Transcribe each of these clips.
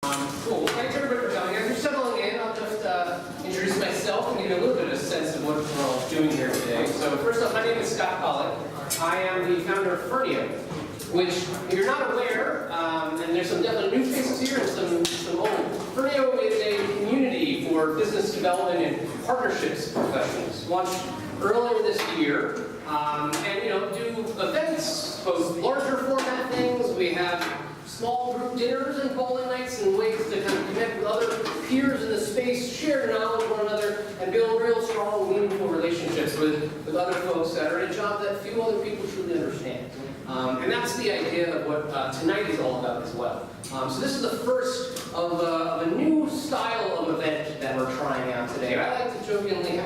Cool. Well, thanks everybody for coming. As you're settling in, I'll just introduce myself and give you a little bit of a sense of what we're all doing here today. So first off, my name is Scott Pollack. I am the founder of Firneo, which, if you're not aware, and there's some definitely new faces here and some old. Firneo is a community for business development and partnerships professionals. Launched earlier this year, and do events, both larger format things. We have small group dinners and bowling nights and ways to kind of connect with other peers in the space, share knowledge with one another, and build real strong, meaningful relationships with other folks that are in a job that few other people truly understand. And that's the idea of what tonight is all about as well. So this is the first of a new style of event that we're trying out today. I like to jokingly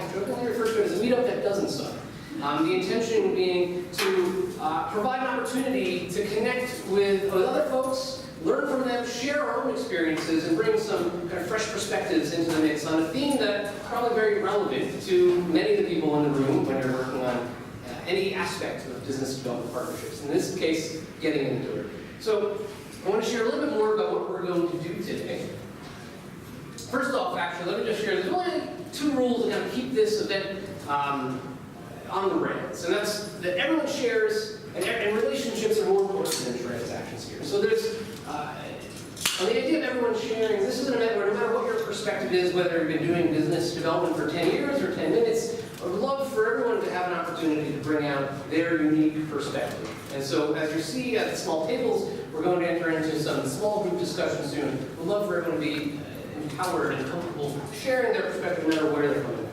refer to it as a meetup that doesn't suck. The intention being to provide an opportunity to connect with other folks, learn from them, share our own experiences, and bring some kind of fresh perspectives into the mix on a theme that's probably very relevant to many of the people in the room when you're working on any aspect of business development partnerships. In this case, getting in the door. So I want to share a little bit more about what we're going to do today. First off, actually, let me just share, there's only two rules to kind of keep this event on the rails, and that's that everyone shares, and relationships are more important than transactions here. So there's, on the idea of everyone sharing, this is an event where no matter what your perspective is, whether you've been doing business development for 10 years or 10 minutes, I would love for everyone to have an opportunity to bring out their unique perspective. And so as you see at the small tables, we're going to enter into some small group discussions soon. We'd love for everyone to be empowered and comfortable sharing their perspective no matter where they're coming from.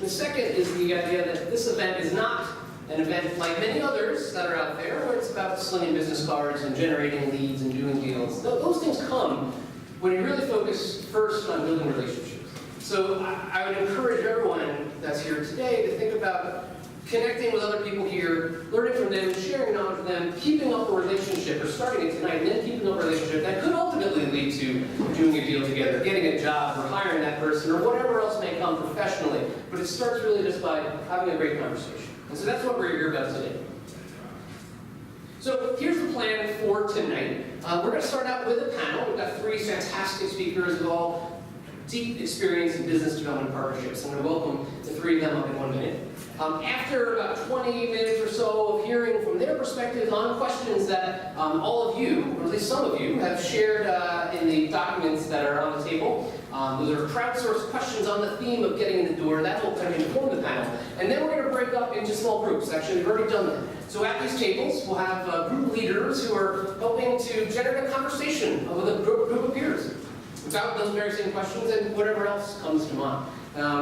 The second is the idea that this event is not an event like many others that are out there, where it's about slinging business cards and generating leads and doing deals. Those things come when you really focus first on building relationships. So I would encourage everyone that's here today to think about connecting with other people here, learning from them, sharing knowledge with them, keeping up a relationship, or starting it tonight, and then keeping up a relationship that could ultimately lead to doing a deal together, getting a job, or hiring that person, or whatever else may come professionally. But it starts really just by having a great conversation. And so that's what we're here about today. So here's the plan for tonight. We're going to start out with a panel. We've got three fantastic speakers with all deep experience in business development partnerships. I'm going to welcome the three of them up in 1 minute. After about 20 minutes or so of hearing from their perspectives on questions that all of you, or at least some of you, have shared in the documents that are on the table. Those are crowdsourced questions on the theme of getting in the door. That will kind of inform the panel. And then we're going to break up into small groups. Actually, we've already done that. So at these tables, we'll have group leaders who are helping to generate a conversation with a group of peers about those very same questions and whatever else comes to mind.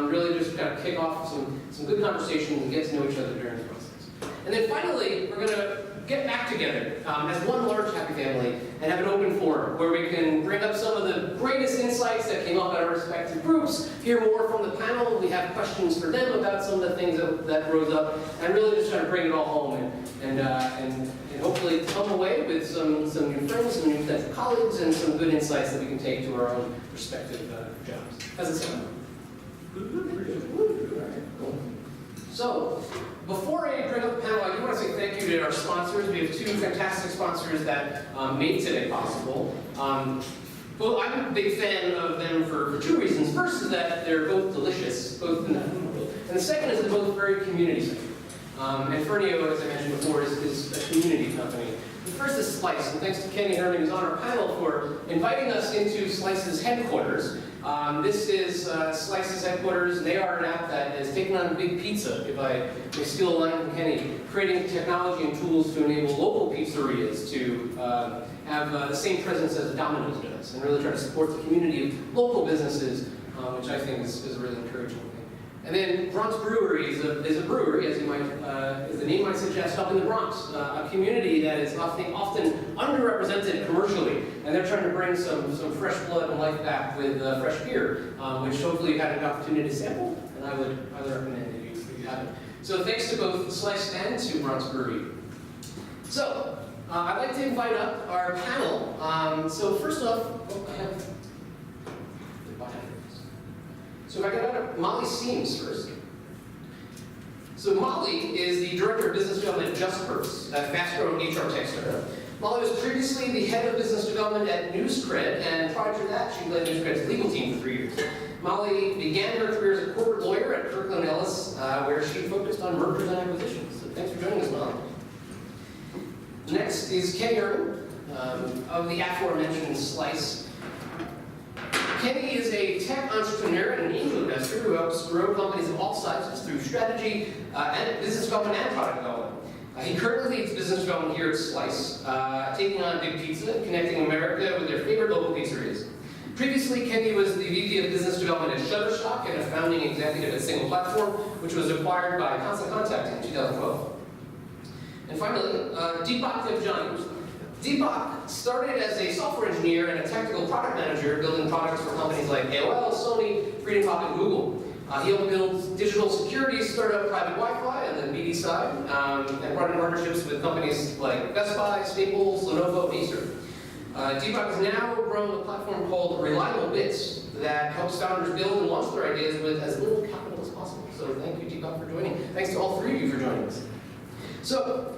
Really just kind of kick off some good conversations and get to know each other during the process. And then finally, we're going to get back together as one large happy family and have an open forum where we can bring up some of the greatest insights that came up at our respective groups, hear more from the panel. We have questions for them about some of the things that rose up, and really just try to bring it all home and hopefully come away with some new friends, some new potential colleagues, and some good insights that we can take to our own respective jobs. How's it sound? So, before I bring up the panel, I do want to say thank you to our sponsors. We have two fantastic sponsors that made today possible. Well, I'm a big fan of them for two reasons. First is that they're both delicious, both in the food world. And the second is they're both very community-centered. And Firneo, as I mentioned before, is a community company. The first is Slice, and thanks to Kenny Herman, who's on our panel, for inviting us into Slice's headquarters. This is Slice's headquarters, and they are an app that is taking on Big Pizza, if I may steal a line from Kenny, creating technology and tools to enable local pizzerias to have the same presence as Domino's does, and really try to support the community of local businesses, which I think is a really encouraging thing. And then Bronx Brewery is a brewery, as the name might suggest, up in the Bronx, a community that is often underrepresented commercially, and they're trying to bring some fresh blood and life back with fresh beer, which hopefully you've had an opportunity to sample, and I would highly recommend it if you haven't. So thanks to both Slice and to Bronx Brewery. So I'd like to invite up our panel. So first off, I have the bottom. So if I can invite up Molly Siems first. So Molly is the Director of Business Development at Justworks, a fast-growing HR tech startup. Molly was previously the head of business development at NewsCred, and prior to that, she led NewsCred's legal team for 3 years. Molly began her career as a corporate lawyer at Kirkland & Ellis, where she focused on mergers and acquisitions. So thanks for joining us, Molly. Next is Kenny Herman, of the aforementioned Slice. Kenny is a tech entrepreneur and an angel investor who helps grow companies of all sizes through strategy and business development and product development. He currently leads business development here at Slice, taking on Big Pizza, connecting America with their favorite local pizzerias. Previously, Kenny was the VP of Business Development at Shutterstock and a founding executive at Single Platform, which was acquired by Constant Contact in 2012. And finally, Deepak Devjani. Deepak started as a software engineer and a technical product manager, building products for companies like AOL, Sony, Freedom Pop, and Google. He helped build digital security startup Private Wi-Fi on the BD side, and brought in partnerships with companies like Best Buy, Staples, Lenovo, and Acer. Deepak has now grown a platform called Reliable Bits that helps founders build and launch their ideas with as little capital as possible. So thank you, Deepak, for joining. Thanks to all three of you for joining us. So,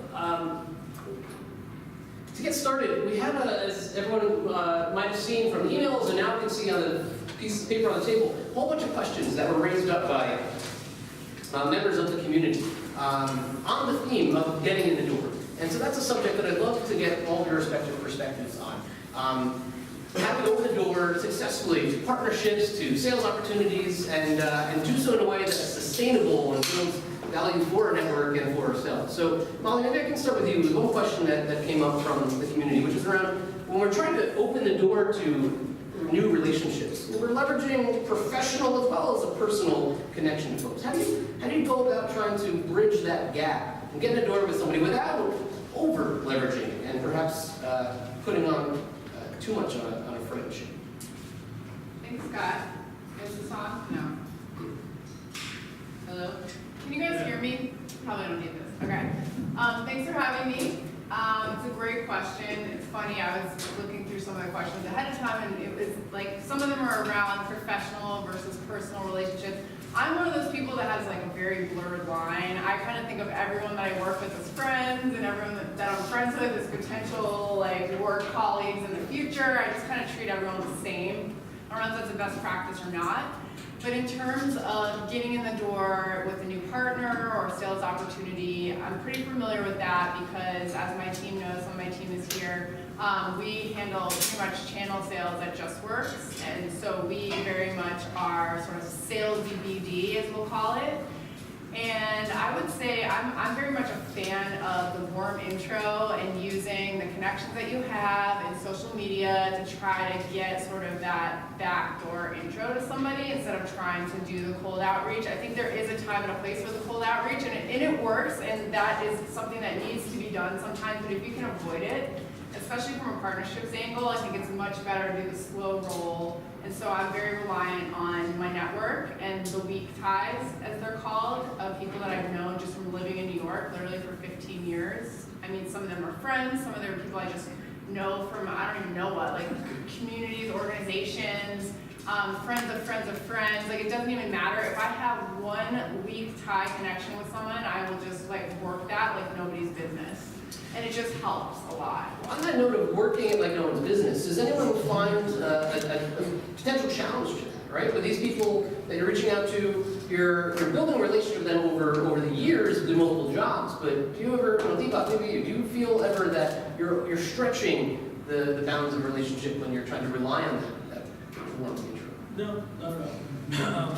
to get started, we have, as everyone might have seen from emails and now can see on the piece of paper on the table, a whole bunch of questions that were raised up by members of the community on the theme of getting in the door. And so that's a subject that I'd love to get all of your respective perspectives on. How to open the door successfully to partnerships, to sales opportunities, and do so in a way that's sustainable and builds value for our network and for ourselves. So, Molly, maybe I can start with you with one question that came up from the community, which is around when we're trying to open the door to new relationships. We're leveraging professional as well as a personal connection to folks. How do you go about trying to bridge that gap and get in the door with somebody without over leveraging and perhaps putting on too much on a friendship? Thanks, Scott. Is this on? No. Hello? Can you guys hear me? Probably don't need this. Okay. Thanks for having me. It's a great question. It's funny, I was looking through some of the questions ahead of time, and it was like, some of them are around professional versus personal relationships. I'm one of those people that has like a very blurred line. I kind of think of everyone that I work with as friends, and everyone that I'm friends with as potential like work colleagues in the future. I just kind of treat everyone the same. I don't know if that's the best practice or not. But in terms of getting in the door with a new partner or a sales opportunity, I'm pretty familiar with that because, as my team knows, when my team is here, we handle pretty much channel sales at Justworks, and so we very much are sort of sales BD, as we'll call it. And I would say I'm very much a fan of the warm intro and using the connections that you have in social media to try to get sort of that backdoor intro to somebody instead of trying to do the cold outreach. I think there is a time and a place for the cold outreach, and it works, and that is something that needs to be done sometimes, but if you can avoid it, especially from a partnerships angle, I think it's much better to do the slow roll. And so I'm very reliant on my network and the weak ties, as they're called, of people that I've known just from living in New York, literally for 15 years. I mean, some of them are friends, some of them are people I just know from, I don't even know what, like communities, organizations, friends of friends of friends. Like, it doesn't even matter. If I have one weak tie connection with someone, I will just like work that like nobody's business. And it just helps a lot. On that note of working it like no one's business, does anyone find a potential challenge to that, right? With these people that you're reaching out to, you're building a relationship with them over the years with multiple jobs, but do you ever, Deepak, maybe do you feel ever that you're stretching the bounds of relationship when you're trying to rely on that warm intro? No, not at all.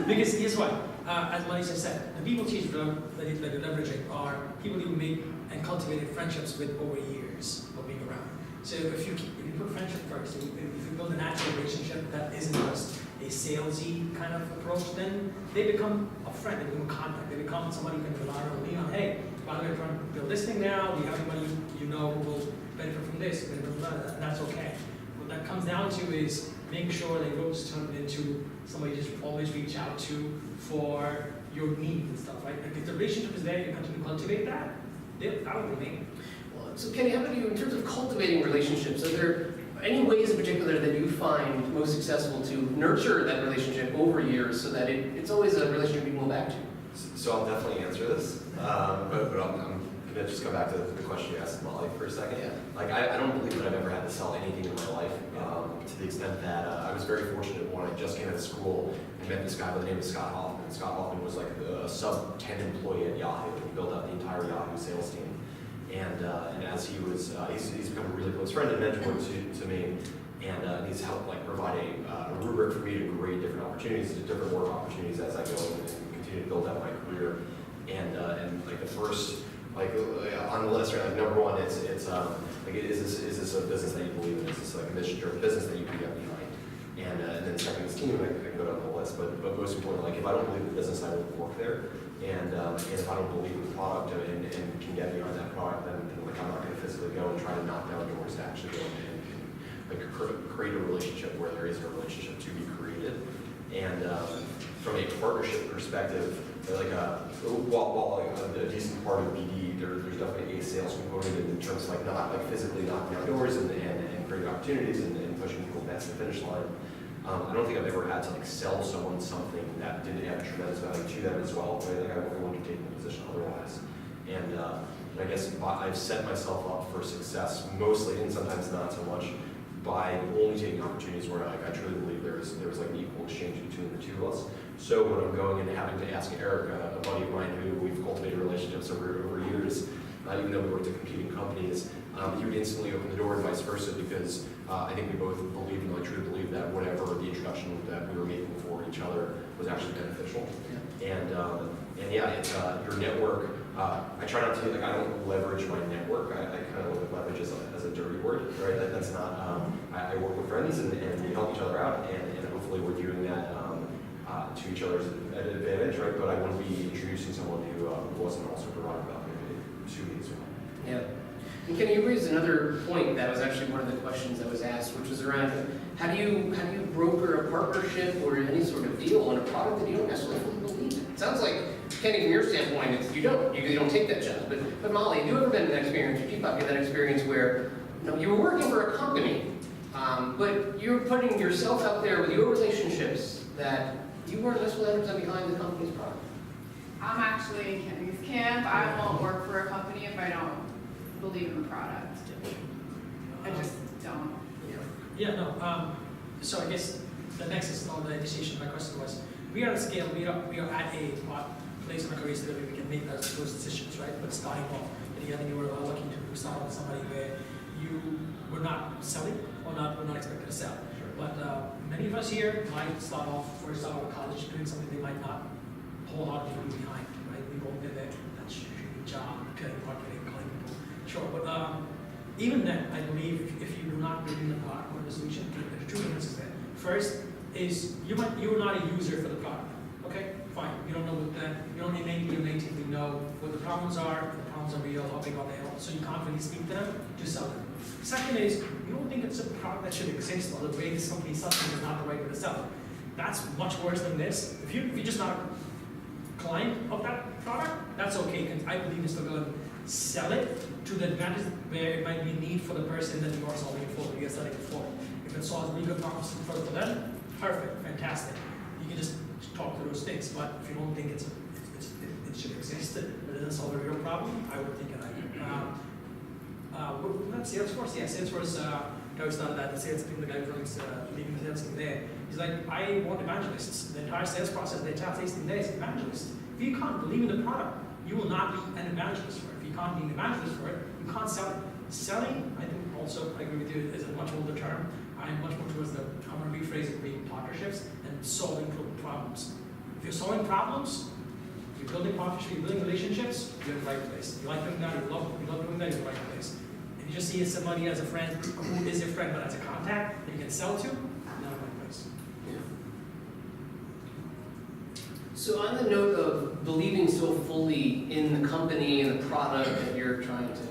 Because guess what? As Marisa said, the people she's leveraging are people you make and cultivated friendships with over years of being around. So if you put friendship first, if you build a natural relationship that isn't just a salesy kind of approach, then they become a friend, they become a contact, they become somebody you can rely on, lean on. Hey, by the way, I'm trying to build this thing now, do you have anybody you know who will benefit from this, benefit from that, and that's okay. What that comes down to is making sure they don't just turn it into somebody you just always reach out to for your needs and stuff, right? Like if the relationship is there, you continue to cultivate that, that would be me. Well, so Kenny, how about you in terms of cultivating relationships? Are there any ways in particular that you find most successful to nurture that relationship over years so that it's always a relationship you can go back to? So I'll definitely answer this, but I'm just go back to the question you asked Molly for a second. Yeah. Like, I don't believe that I've ever had to sell anything in my life, to the extent that I was very fortunate when I just came out of school and met this guy by the name of Scott Hoffman. Scott Hoffman was like a sub-10 employee at Yahoo. He built out the entire Yahoo sales team. And as he was, he's become a really close friend and mentor to me. And he's helped like provide a rubric for me to grade different opportunities, to different work opportunities as I go and continue to build out my career. And like the first, like on the list, right, like number one, it's like is this a business that you believe in? Is this like a mission-driven business that you can get behind? And then second is team. I can go down the list, but most importantly, like if I don't believe in the business, I won't work there. And if I don't believe in the product and can get behind that product, then like I'm not going to physically go and try to knock down doors to actually go and like create a relationship where there isn't a relationship to be created. And from a partnership perspective, like while like a decent part of BD, there's definitely a sales component in terms of like not like physically knocking down doors and creating opportunities and pushing people past the finish line. I don't think I've ever had to like sell someone something that didn't have tremendous value to them as well. Right? Like I wouldn't take the position otherwise. And I guess I've set myself up for success mostly, and sometimes not so much, by only taking opportunities where like I truly believe there was like an equal exchange between the two of us. So when I'm going and having to ask Eric, a buddy of mine who we've cultivated relationships over years, even though we worked at competing companies, he would instantly open the door and vice versa, because I think we both believed and like truly believed that whatever the introduction that we were making for each other was actually beneficial. Yeah. And yeah, it's your network. I try not to, like, I don't leverage my network. I kind of look at leverage as a dirty word, right? That's not, I work with friends and we help each other out, and hopefully we're doing that to each other's advantage, right? But I wouldn't be introducing someone who wasn't also providing value to me as well. Yeah. And Kenny, you raised another point that was actually one of the questions that was asked, which was around how do you broker a partnership or any sort of deal on a product that you don't necessarily fully believe in? It sounds like, Kenny, from your standpoint, it's, you don't take that chance. But Molly, have you ever been in that experience, or Deepak, in that experience where you were working for a company, but you were putting yourself out there with your relationships that you weren't necessarily 100% behind the company's product? I'm actually in Kenny's camp. I won't work for a company if I don't believe in the product. I just don't. Yeah, no. So I guess the next is on the initiation. My question was, we are at a scale, we are at a place in our careers where we can make those decisions, right? But starting off, I think you were lucky to start with somebody where you were not selling or were not expected to sell. Sure. But many of us here might start off first out of college doing something they might not wholeheartedly be behind, right? We both did that shitty job, marketing, calling people. Sure, but even then, I believe if you do not believe in the product or the solution, the two differences there. First is you're not a user for the product. Okay, fine. You don't know what you don't natively know what the problems are. The problems are real. How big are they? So you can't really speak to them. Just sell them. Second is you don't think it's a product that should exist, or the way this company sells it is not the right way to sell it. That's much worse than this. If you're just not a client of that product, that's okay. Because I believe you still go and sell it to the advantage where it might be a need for the person that you are solving it for, you're selling it for. If it solves legal problems for them, perfect, fantastic. You can just talk to those things. But if you don't think it should exist, but it doesn't solve a real problem, I would think it either. Salesforce, yeah, Salesforce. Doug started that. The guy who's leading the sales team there. He's like, I want evangelists. The entire sales process, the entire sales team there is evangelists. If you can't believe in the product, you will not be an evangelist for it. If you can't be an evangelist for it, you can't sell it. Selling, I think also, I agree with you, is a much older term. I'm much more towards I'm going to rephrase it, being partnerships and solving problems. If you're solving problems, you're building partnerships, you're building relationships, you're in the right place. You like doing that, you love doing that, you're in the right place. If you just see somebody as a friend who is your friend but as a contact that you can sell to, not in the right place. Yeah. So on the note of believing so fully in the company and the product that you're trying to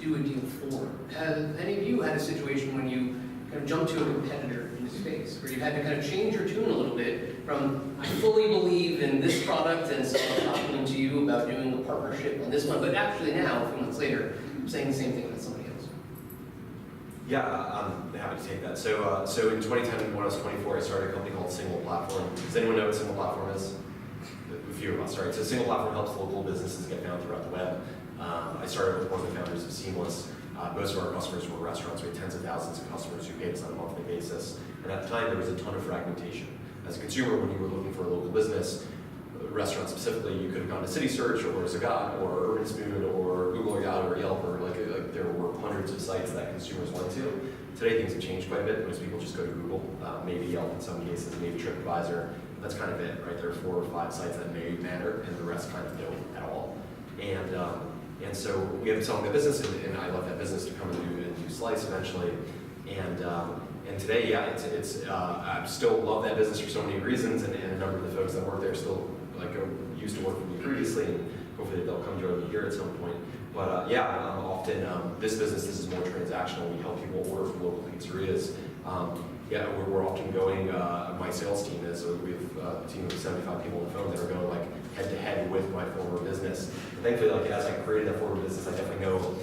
do a deal for, have any of you had a situation when you kind of jumped to a competitor in the space, where you've had to kind of change your tune a little bit from, I fully believe in this product, and so I'm talking to you about doing a partnership on this one, but actually now, a few months later, I'm saying the same thing about somebody else? Yeah, I'm happy to take that. So in 2010, when I was 24, I started a company called Single Platform. Does anyone know what Single Platform is? A few of us, right? So Single Platform helps local businesses get found throughout the web. I started with one of the founders of Siems. Most of our customers were restaurants. We had tens of thousands of customers who paid us on a monthly basis. And at the time, there was a ton of fragmentation. As a consumer, when you were looking for a local business, restaurant specifically, you could have gone to City Search or Zagat or Urban Spoon or Google or Yahoo or Yelp or like there were hundreds of sites that consumers went to. Today things have changed quite a bit. Most people just go to Google, maybe Yelp in some cases, maybe TripAdvisor. That's kind of it, right? There are 4 or 5 sites that may matter, and the rest kind of don't at all. And so we have selling the business, and I left that business to come and do Slice eventually. And today, yeah, I still love that business for so many reasons, and a number of the folks that work there still used to work with me previously, and hopefully they'll come join me here at some point. But yeah, often this is more transactional. We help people order from local pizzerias. Yeah, we're often going, my sales team is, we have a team of 75 people on the phone that are going like head to head with my former business. And thankfully, like as I created that former business, I definitely know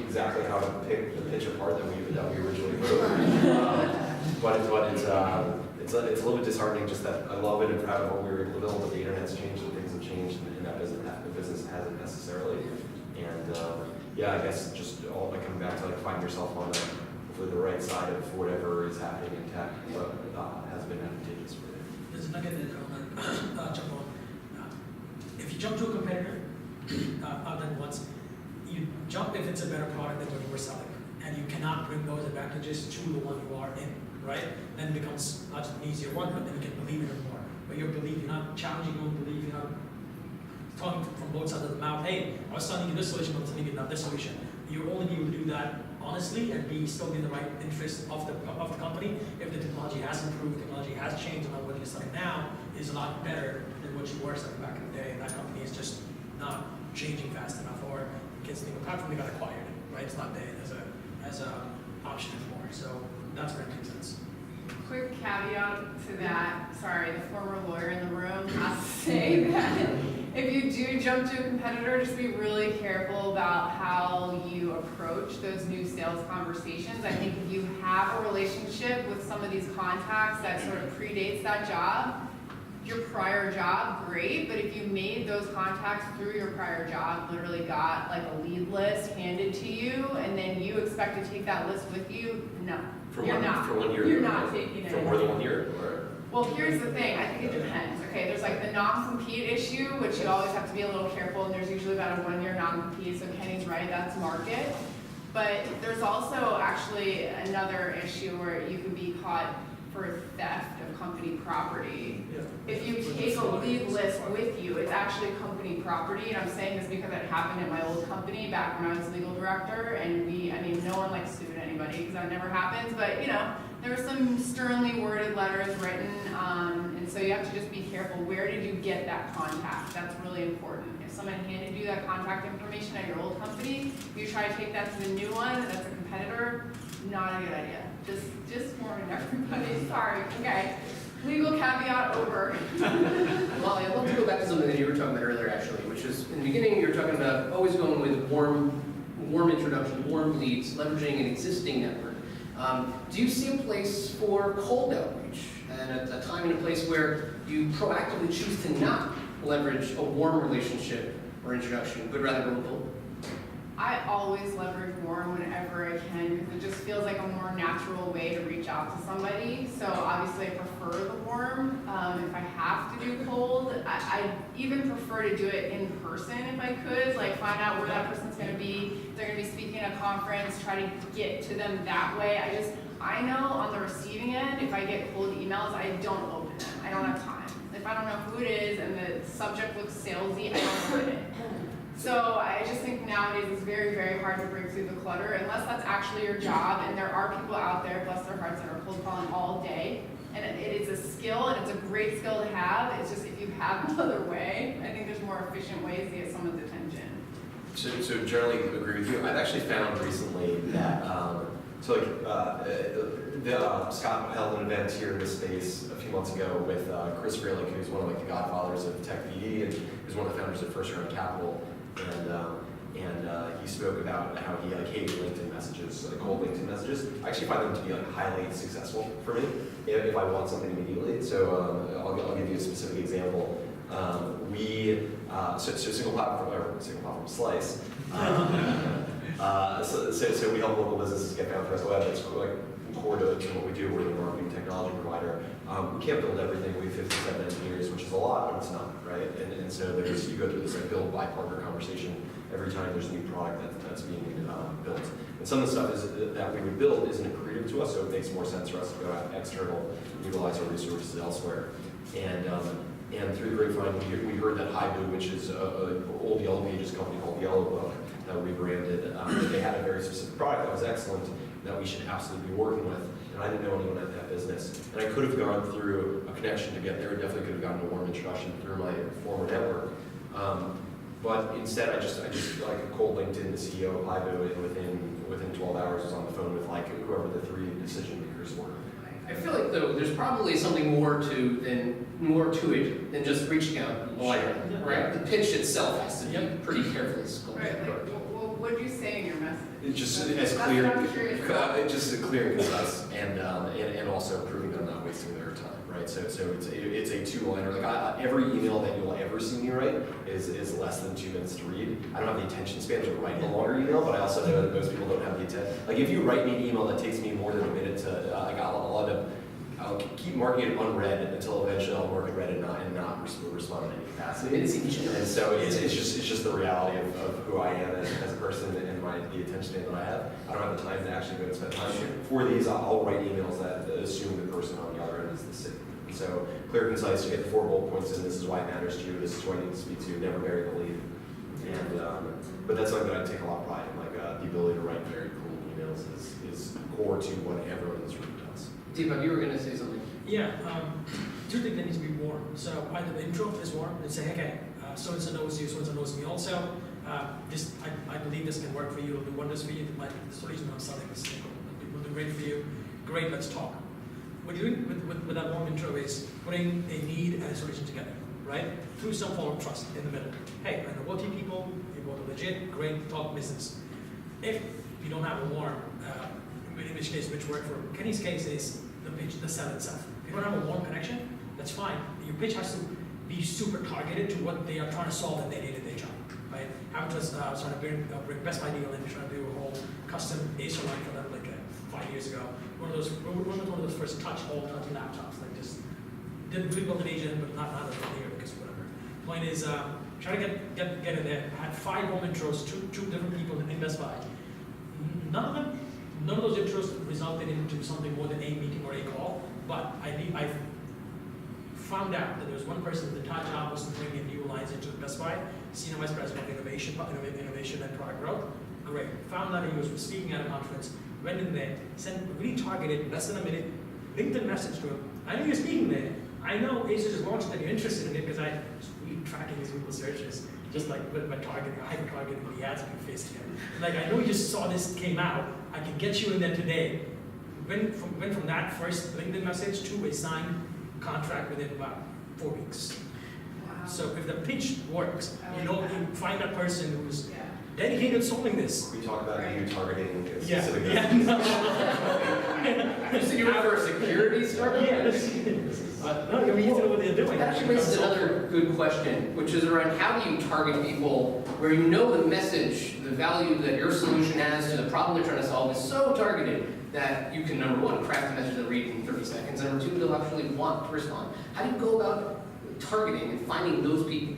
exactly how to pick the pitch apart that we originally wrote. But it's a little bit disheartening just that I love it and proud of what we were able to build, but the internet's changed and things have changed, and that the business hasn't necessarily. And yeah, I guess just all coming back to like finding yourself on the right side of whatever is happening in tech, but has been advantageous for you. There's a nugget that I want to jump on. If you jump to a competitor, I've done once, you jump if it's a better product than what you were selling, and you cannot bring those advantages to the one you are in, right? Then it becomes not just an easier one, but then you can believe in it more. But your belief, you're not challenging your own belief, you're not talking from both sides of the mouth, hey, I was telling you this solution, but I'm telling you not this solution. You'll only be able to do that honestly and still be in the right interest of the company if the technology has improved, technology has changed, and what you're selling now is a lot better than what you were selling back in the day, and that company is just not changing fast enough, or kids think the platform they got acquired, right? It's not there as a option anymore. So that's where it makes sense. Quick caveat to that, sorry, the former lawyer in the room has to say that if you do jump to a competitor, just be really careful about how you approach those new sales conversations. I think if you have a relationship with some of these contacts that sort of predates that job, your prior job, great, but if you made those contacts through your prior job, literally got like a lead list handed to you, and then you expect to take that list with you, no. For You're 1 year? You're not taking it. For more than 1 year? Or? Well, here's the thing. I think it depends. Okay, there's like the non-compete issue, which you always have to be a little careful, and there's usually about a 1 year non-compete, so Kenny's right, that's market. But there's also actually another issue where you can be caught for theft of company property. Yeah. If you take a lead list with you, it's actually company property, and I'm saying this because it happened at my old company back when I was legal director, and no one likes sued anybody because that never happens, but there were some sternly worded letters written, and so you have to just be careful. Where did you get that contact? That's really important. If someone handed you that contact information at your old company, you try to take that to the new one, that's a competitor, not a good idea. Just warning everybody, sorry, okay. Legal caveat over. Molly, I'd love to go back to something that you were talking about earlier, actually, which is in the beginning you were talking about always going with warm introduction, warm leads, leveraging an existing network. Do you see a place for cold outreach, and a time and a place where you proactively choose to not leverage a warm relationship or introduction, but rather go cold? I always leverage warm whenever I can because it just feels like a more natural way to reach out to somebody. So obviously I prefer the warm. If I have to do cold, I even prefer to do it in person if I could, like find out where that person's going to be. If they're going to be speaking at a conference, try to get to them that way. I know on the receiving end, if I get cold emails, I don't open them. I don't have time. If I don't know who it is and the subject looks salesy, I don't open it. So I just think nowadays it's very, very hard to break through the clutter unless that's actually your job, and there are people out there, bless their hearts, that are cold calling all day. And it is a skill, and it's a great skill to have. It's just if you have another way, I think there's more efficient ways to get someone's attention. So generally agree with you. I've actually found recently that, Scott held an event here in this space a few months ago with Chris Freeling, who's one of the godfathers of Tech VD, and who's one of the founders of First Round Capital. And he spoke about how he hated LinkedIn messages, cold LinkedIn messages. I actually find them to be highly successful for me if I want something immediately. So I'll give you a specific example. So single platform slice. So we help local businesses get found through the web. That's like core to what we do. We're the marketing technology provider. We can't build everything. We have 57 engineers, which is a lot, but it's not, right? And so you go through this like build, buy, partner conversation every time there's a new product that's being built. And some of the stuff that we would build isn't accretive to us, so it makes more sense for us to go out external, utilize our resources elsewhere. And through the grapevine, we heard that Hibu, which is an old Yellow Pages company called Yellow Book, that rebranded, they had a very specific product that was excellent, that we should absolutely be working with. And I didn't know anyone at that business. And I could have gone through a connection to get there, definitely could have gotten a warm introduction through my former network. But instead, I just like cold LinkedIn the CEO of Hibu, and within 12 hours was on the phone with like whoever the 3 decision makers were. I feel like though there's probably something more to it than just reaching out and wiring, right? The pitch itself has to be pretty carefully sculpted. Right, like, what did you say in your message? It's just That's as what clear, I'm curious about. just clear and concise, and also proving that I'm not wasting their time, right? So it's a 2-liner. Like every email that you'll ever see me write is less than 2 minutes to read. I don't have the attention span to write a longer email, but I also know that most people don't have the intent. Like if you write me an email that takes me more than a minute to, I'll keep marking it unread until eventually I'll mark it read and not respond in any capacity. And so it's just the reality of who I am as a person and the attention span that I have. I don't have the time to actually go and spend time for these. I'll write emails that assume the person on the other end is the same. So clear, concise. You get the 4 bullet points in. This is why it matters to you. This is who I need to speak to. Never bury the lead. And but that's something that I take a lot of pride in. Like the ability to write very cool emails is core to what everyone in this room does. Deepak, you were going to say something. Yeah, 2 things that need to be warm. So either the intro is warm and say, okay, so-and-so knows you, so-and-so knows me also. I believe this can work for you, it'll do wonders for you. The solution I'm selling is simple. It will do great for you. Great, let's talk. What you're doing with that warm intro is putting a need and a solution together, right? Through some form of trust in the middle. Hey, I know both you people, you're both legit, great, talk business. If you don't have a warm, in which case, which worked for Kenny's case is the pitch, the sell itself. If you don't have a warm connection, that's fine. Your pitch has to be super targeted to what they are trying to solve in their day-to-day job, right? I was trying to bring Best Buy deal and trying to do a whole custom Acer line for them like 5 years ago. One of those first touch laptops, like just didn't really build an agent, but not a here because whatever. Point is, trying to get in there. I had 5 home intros, two different people in Best Buy. None of those intros resulted into something more than a meeting or a call, but I found out that there was one person at the top job was bringing new lines into Best Buy, Senior Vice President of Innovation and Product Growth. Great. Found out he was speaking at a conference, went in there, sent a really targeted, less than a minute, LinkedIn message to him. I know you're speaking there. I know Acer just launched that you're interested in it because I was really tracking his Google searches, just like with my targeting, hyper-targeting the ads on your face here. Like, I know you just saw this came out. I can get you in there today. Went from that first LinkedIn message to a signed contract within about 4 weeks. Wow. So if the pitch works, you find that person who's dedicated to solving this. We talk about you targeting a Yeah. specific You said you were for a security startup? Yes. No, you need to know what they're doing. That actually raises another good question, which is around how do you target people where you know the message, the value that your solution has to the problem they're trying to solve is so targeted that you can, number 1, craft a message they'll read in 30 seconds, and number 2, they'll actually want to respond. How do you go about targeting and finding those people?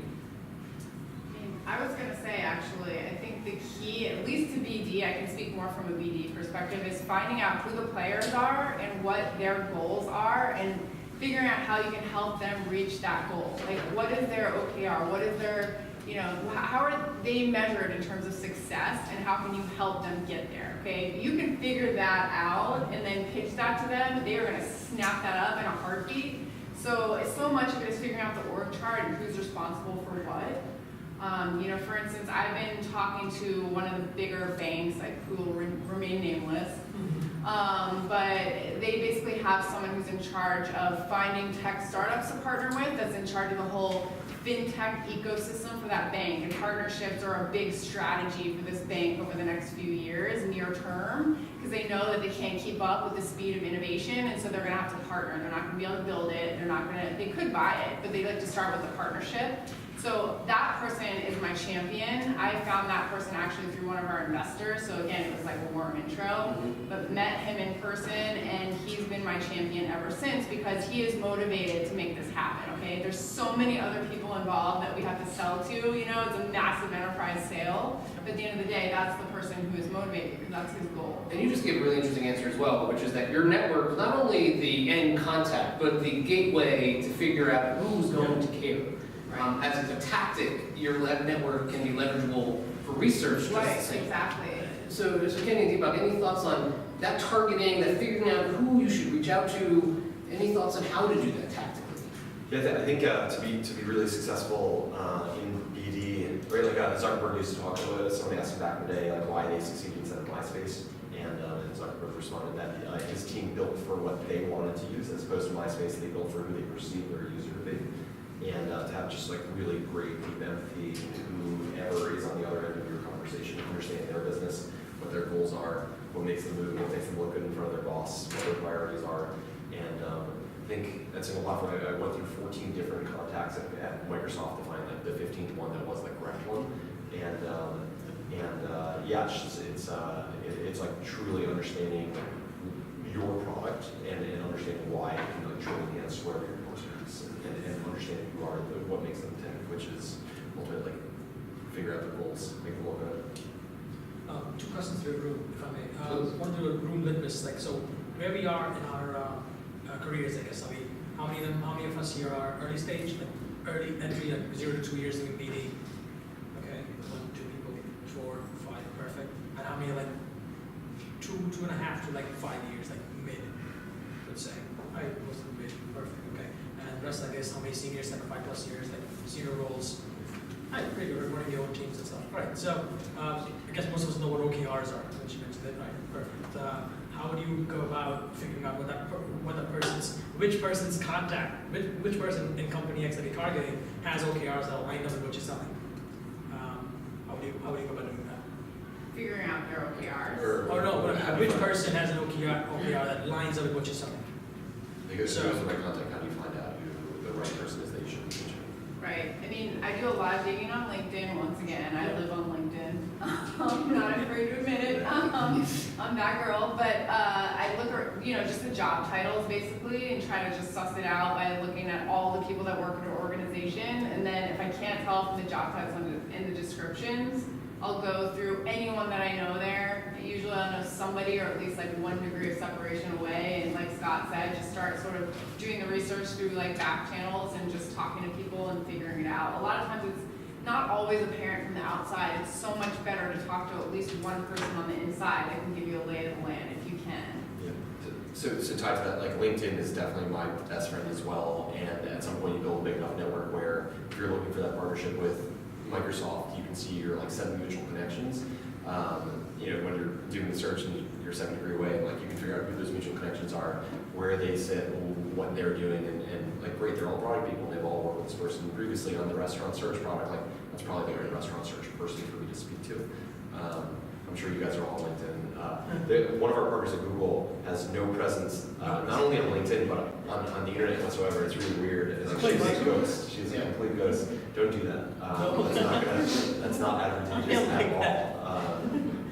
I was going to say, actually, I think the key, at least to BD, I can speak more from a BD perspective, is finding out who the players are and what their goals are and figuring out how you can help them reach that goal. Like, what is their OKR? What is their, how are they measured in terms of success and how can you help them get there, okay? If you can figure that out and then pitch that to them, they are going to snap that up in a heartbeat. So much of it is figuring out the org chart and who's responsible for what. For instance, I've been talking to one of the bigger banks, who will remain nameless, but they basically have someone who's in charge of finding tech startups to partner with, that's in charge of the whole fintech ecosystem for that bank, and partnerships are a big strategy for this bank over the next few years, near term, because because they know that they can't keep up with the speed of innovation, and so they're gonna have to partner. They're not gonna be able to build it, they could buy it, but they like to start with a partnership. So that person is my champion. I found that person actually through one of our investors. So again, it was like a warm intro, but met him in person, and he's been my champion ever since because he is motivated to make this happen, okay? There's so many other people involved that we have to sell to, you know, it's a massive enterprise sale. But at the end of the day, that's the person who is motivated because that's his goal. And you just gave a really interesting answer as well, which is that your network is not only the end contact, but the gateway to figure out who's going to care. As a tactic, your network can be leverageable for research. Just Right, the same. exactly. So Kenny and Deepak, any thoughts on that targeting, that figuring out who you should reach out to? Any thoughts on how to do that tactically? Yeah, I think to be really successful in BD, right? Like Zuckerberg used to talk about it. Somebody asked him back in the day, like why they succeeded instead of MySpace, and Zuckerberg responded that his team built for what they wanted to use, as opposed to MySpace, they built for who they perceived their user to be. And to have just like really great deep empathy to whoever is on the other end of your conversation, understand their business, what their goals are, what makes them move, what makes them look good in front of their boss, what their priorities are. And I think that's in a lot. I went through 14 different contacts at Microsoft to find like the 15th one that was the correct one. And yeah, it's like truly understanding your product and understanding why it can like truly enhance whatever your customers and understanding who are, what makes them tick, which is ultimately like figure out the goals, make them look good. Two questions to the room, if I may. One to a room litmus, like so where we are in our careers, I guess. How many of us here are early stage, like early entry, like 0 to 2 years doing BD? Okay, 1, 2 people, 4, 5, perfect. And how many like 2.5 to like 5 years, like mid, let's say. Right, most of them mid, perfect, okay. And the rest, I guess, how many seniors, like 5+ years, like senior roles. Right, pretty good, running your own teams and stuff. Right, so I guess most of us know what OKRs are, which you mentioned it, right, perfect. How would you go about figuring out which person's contact, which person in company X that you're targeting has OKRs that align up with what you're selling? How would you go about doing that? Figuring out their OKRs. Or no, which person has an OKR that lines up with what you're selling? Because so, my contact, how do you find out who the right person is that you should be reaching? Right. I mean, I do a lot of digging on LinkedIn. Once again, I live on LinkedIn. I'm not afraid to admit it. I'm that girl. But I look at, just the job titles basically and try to just suss it out by looking at all the people that work in an organization. And then if I can't tell from the job titles in the descriptions, I'll go through anyone that I know there. Usually I'll know somebody or at least like 1 degree of separation away. And like Scott said, just start sort of doing the research through like back channels and just talking to people and figuring it out. A lot of times it's not always apparent from the outside. It's so much better to talk to at least one person on the inside that can give you a lay of the land if you can. Yeah. So tied to that, like LinkedIn is definitely my best friend as well. And at some point you build a big enough network where if you're looking for that partnership with Microsoft, you can see your like 7 mutual connections. When you're doing the search and you're 7 degree away, like you can figure out who those mutual connections are, where they sit, what they're doing, and like great, they're all product people. They've all worked with this person previously on the restaurant search product. Like that's probably the right restaurant search person for me to speak to. I'm sure you guys are all on LinkedIn. One of our partners at Google has no presence, not only on LinkedIn, but on the internet whatsoever. It's really weird. Like, she's a ghost. She's a complete ghost. Don't do that. That's not advantageous at all.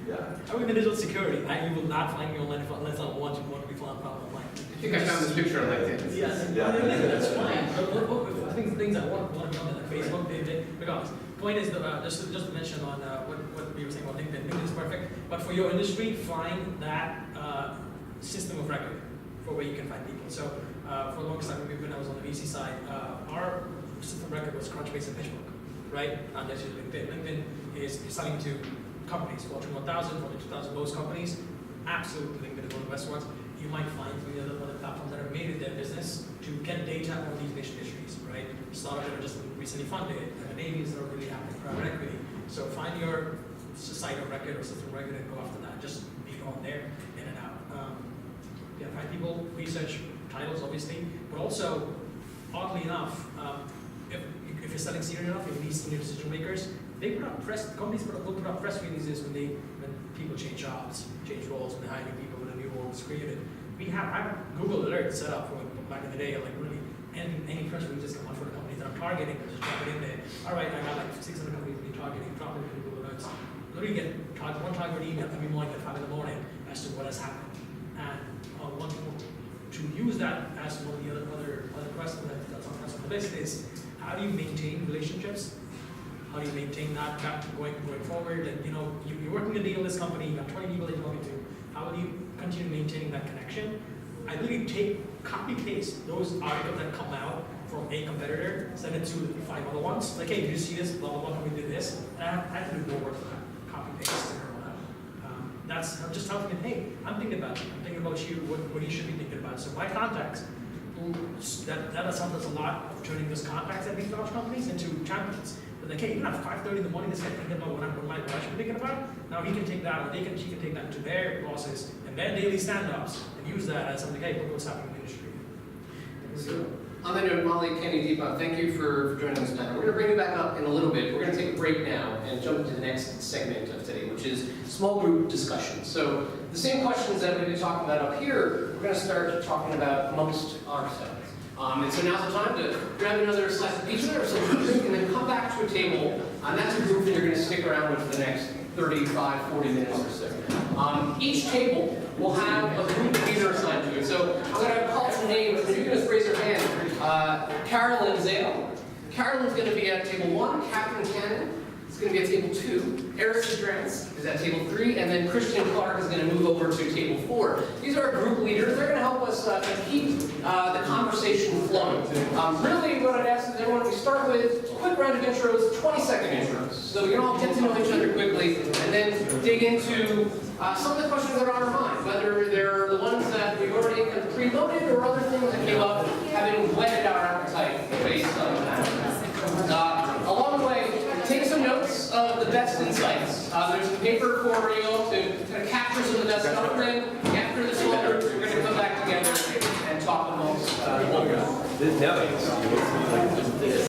Yeah. I mean, digital security. You will not find me online unless I want to be found online. I think I found this picture on LinkedIn. Yes, Yeah. that's fine. I think things I want to be on like Facebook, because point is just to mention on what we were saying about LinkedIn. LinkedIn is perfect, but for your industry, find that system of record for where you can find people. So for the longest time, when I was on the VC side, our system of record was Crunchbase and PitchBook, right? And that's just LinkedIn. LinkedIn is selling to companies, Fortune 1000, Fortune 2000, most companies. Absolutely, LinkedIn is one of the best ones. You might find three other platforms that have made it their business to get data on these niche industries, right? Startups that are just recently funded, M&As that are really happening, private equity. So find your site of record or system of record and go after that. Just be on there, in and out. Find people, research titles, obviously, but also, oddly enough, if you're selling senior enough, if you need senior decision makers, they put up companies will put up press releases when people change jobs, change roles, and they hire new people when a new role is created. I have Google Alerts set up from back in the day, like really any press release just come out for the companies that I'm targeting, just drop it in there. All right, I got like 600 companies to be targeting, drop it in Google Alerts. Literally get one target email every morning at 5 in the morning as to what has happened. And one to use that as one of the other questions that's on the list is, how do you maintain relationships? How do you maintain that going forward? And you're working a deal in this company, you got 20 people that you're talking to. How do you continue maintaining that connection? I literally copy paste those articles that come out from a competitor, send it to 5 other ones. Like, hey, did you see this? Blah blah blah. We did this. And I have to do more work for that. Copy paste and all that. That's I'm just telling them, hey, I'm thinking about you. I'm thinking about you. What you should be thinking about. So my contacts. That is something that's a lot of turning those contacts at these large companies into champions. But like, hey, even at 5:30 in the morning, this guy thinking about what I should be thinking about. Now he can take that, or she can take that to their bosses and their daily stand-ups and use that as something. Hey, look what's happening in the industry. So, on that note, Molly, Kenny, Deepak, thank you for joining us tonight. We're going to bring you back up in a little bit. We're going to take a break now and jump into the next segment of today, which is small group discussion. So the same questions that we've been talking about up here, we're going to start talking about amongst ourselves. And so now's the time to grab another slice of pizza or something to drink and then come back to a table. And that's a group that you're going to stick around with for the next 35, 40 minutes or so. Each table will have a group leader assigned to it. So I'm going to call some names, and you can just raise your hand. Carolyn Zale. Carolyn's going to be at table 1. Catherine Cannon is going to be at table 2. Eris Drance is at table 3. And then Christian Clark is going to move over to table 4. These are our group keep the conversation flowing. Really, what I'd ask is everyone, we start with a quick round of intros, 20-second intros, so we can all get to know each other quickly, and then dig into some of the questions that are on our mind, whether they're the ones that we've already kind of preloaded or other things that came up, having whetted our appetite based on that. Along the way, take some notes of the best insights. There's some paper for you to kind of capture some of the best stuff, and then after the small group, we're going to come back together and talk amongst